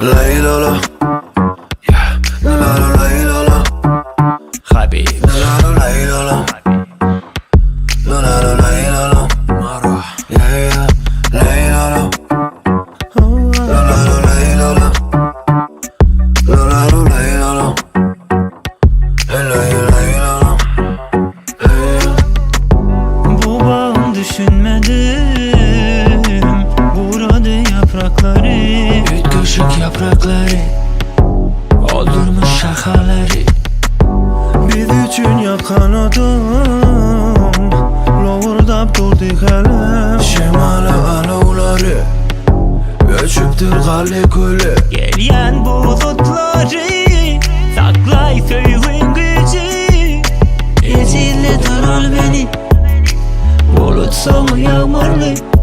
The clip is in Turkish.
Leylala, yeah, Leylala, Leylala, Habib Leylala, Leylala, Leylala, Leylala, Marwa, yeah, yeah, Leylala, Leylala, Leylala, Leylala, Leylala, Leylala, Leylala, Leylala. Bu bağım düşünmedim. Vuradı yaprakları, üç köşük yaprakları, öldürmüş şakaları. Biz üçün yakan adam lovurdab durduk hele. Şimale alovları göçüptür kale köle. Gelen bulutları saklay söğün gücü. Ezille taral beni, bulut sonu yağmurlu.